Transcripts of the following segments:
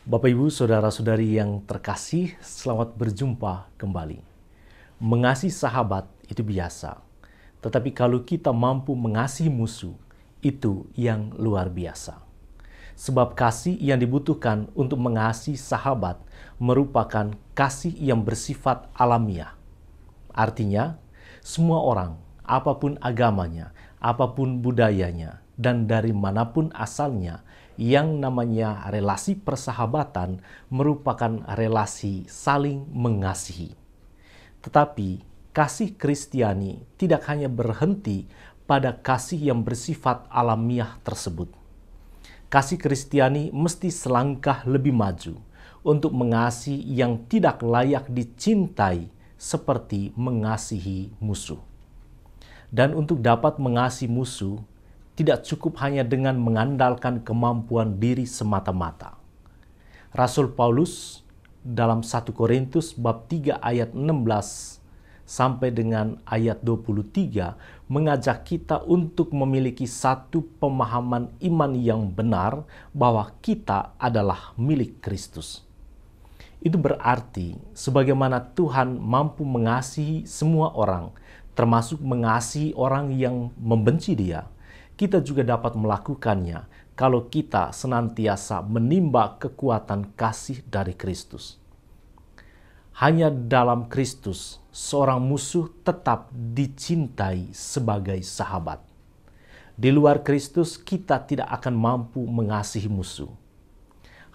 Bapak Ibu, saudara-saudari yang terkasih, selamat berjumpa kembali. Mengasihi sahabat itu biasa, tetapi kalau kita mampu mengasihi musuh, itu yang luar biasa. Sebab kasih yang dibutuhkan untuk mengasihi sahabat merupakan kasih yang bersifat alamiah. Artinya, semua orang, apapun agamanya, apapun budayanya, dan dari manapun asalnya, yang namanya relasi persahabatan merupakan relasi saling mengasihi. Tetapi kasih Kristiani tidak hanya berhenti pada kasih yang bersifat alamiah tersebut. Kasih Kristiani mesti selangkah lebih maju untuk mengasihi yang tidak layak dicintai seperti mengasihi musuh. Dan untuk dapat mengasihi musuh, tidak cukup hanya dengan mengandalkan kemampuan diri semata-mata. Rasul Paulus dalam 1 Korintus bab 3 ayat 16 sampai dengan ayat 23 mengajak kita untuk memiliki satu pemahaman iman yang benar bahwa kita adalah milik Kristus. Itu berarti sebagaimana Tuhan mampu mengasihi semua orang, termasuk mengasihi orang yang membenci Dia, kita juga dapat melakukannya kalau kita senantiasa menimba kekuatan kasih dari Kristus. Hanya dalam Kristus, seorang musuh tetap dicintai sebagai sahabat. Di luar Kristus, kita tidak akan mampu mengasihi musuh.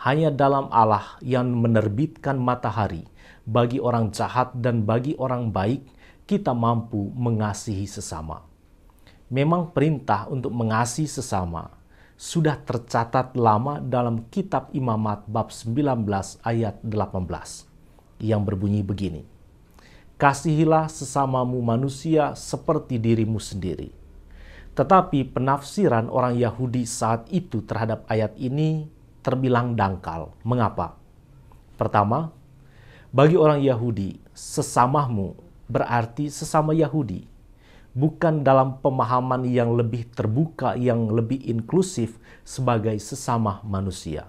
Hanya dalam Allah yang menerbitkan matahari bagi orang jahat dan bagi orang baik, kita mampu mengasihi sesama. Memang perintah untuk mengasihi sesama sudah tercatat lama dalam kitab Imamat bab 19 ayat 18 yang berbunyi begini. Kasihilah sesamamu manusia seperti dirimu sendiri. Tetapi penafsiran orang Yahudi saat itu terhadap ayat ini terbilang dangkal. Mengapa? Pertama, bagi orang Yahudi, sesamamu berarti sesama Yahudi. Bukan dalam pemahaman yang lebih terbuka, yang lebih inklusif sebagai sesama manusia.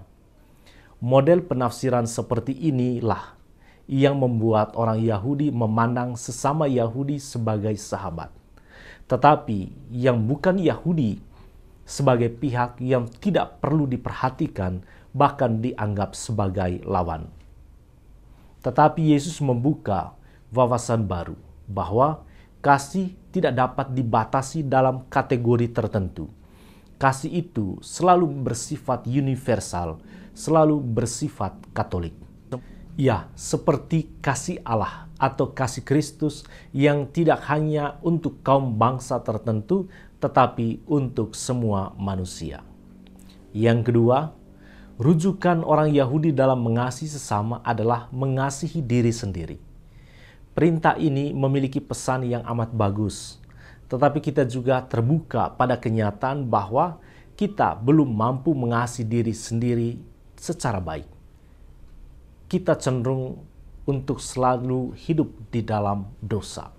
Model penafsiran seperti inilah yang membuat orang Yahudi memandang sesama Yahudi sebagai sahabat. Tetapi yang bukan Yahudi sebagai pihak yang tidak perlu diperhatikan, bahkan dianggap sebagai lawan. Tetapi Yesus membuka wawasan baru bahwa kasih tidak dapat dibatasi dalam kategori tertentu. Kasih itu selalu bersifat universal, selalu bersifat Katolik. Ya, seperti kasih Allah atau kasih Kristus yang tidak hanya untuk kaum bangsa tertentu, tetapi untuk semua manusia. Yang kedua, rujukan orang Yahudi dalam mengasihi sesama adalah mengasihi diri sendiri. Perintah ini memiliki pesan yang amat bagus, tetapi kita juga terbuka pada kenyataan bahwa kita belum mampu mengasihi diri sendiri secara baik. Kita cenderung untuk selalu hidup di dalam dosa.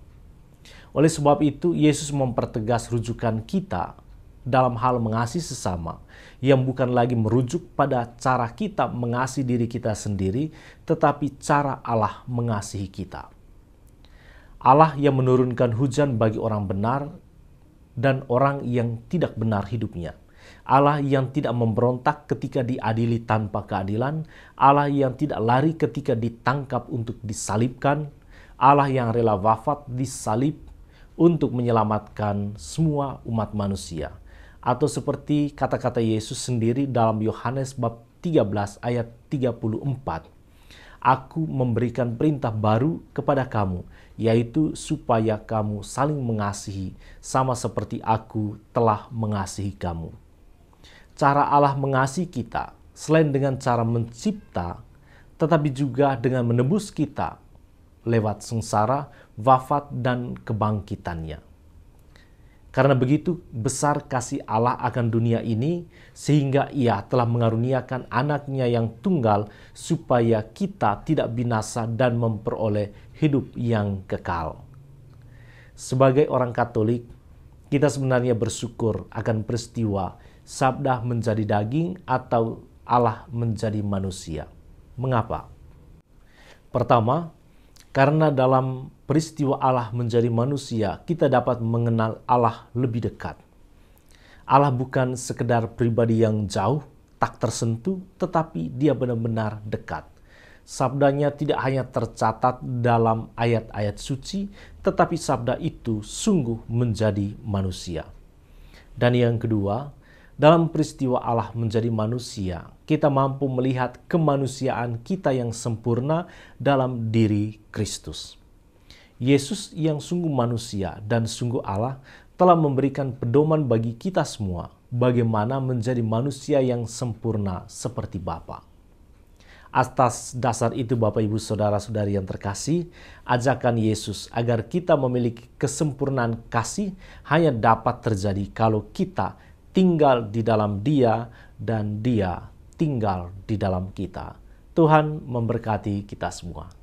Oleh sebab itu, Yesus mempertegas rujukan kita dalam hal mengasihi sesama, yang bukan lagi merujuk pada cara kita mengasihi diri kita sendiri, tetapi cara Allah mengasihi kita. Allah yang menurunkan hujan bagi orang benar dan orang yang tidak benar hidupnya. Allah yang tidak memberontak ketika diadili tanpa keadilan. Allah yang tidak lari ketika ditangkap untuk disalibkan. Allah yang rela wafat disalib untuk menyelamatkan semua umat manusia. Atau seperti kata-kata Yesus sendiri dalam Yohanes bab 13 ayat 34. Aku memberikan perintah baru kepada kamu, yaitu supaya kamu saling mengasihi sama seperti aku telah mengasihi kamu. Cara Allah mengasihi kita selain dengan cara mencipta, tetapi juga dengan menebus kita lewat sengsara, wafat, dan kebangkitannya. Karena begitu besar kasih Allah akan dunia ini, sehingga Ia telah mengaruniakan anaknya yang tunggal supaya kita tidak binasa dan memperoleh hidup yang kekal. Sebagai orang Katolik, kita sebenarnya bersyukur akan peristiwa sabda menjadi daging atau Allah menjadi manusia. Mengapa? Pertama, karena dalam peristiwa Allah menjadi manusia, kita dapat mengenal Allah lebih dekat. Allah bukan sekedar pribadi yang jauh, tak tersentuh, tetapi dia benar-benar dekat. Sabdanya tidak hanya tercatat dalam ayat-ayat suci, tetapi sabda itu sungguh menjadi manusia. Dan yang kedua, dalam peristiwa Allah menjadi manusia, kita mampu melihat kemanusiaan kita yang sempurna dalam diri Kristus. Yesus yang sungguh manusia dan sungguh Allah telah memberikan pedoman bagi kita semua bagaimana menjadi manusia yang sempurna seperti Bapa. Atas dasar itu Bapak Ibu Saudara-saudari yang terkasih, ajakan Yesus agar kita memiliki kesempurnaan kasih hanya dapat terjadi kalau kita tinggal di dalam Dia dan Dia tinggal di dalam kita. Tuhan memberkati kita semua.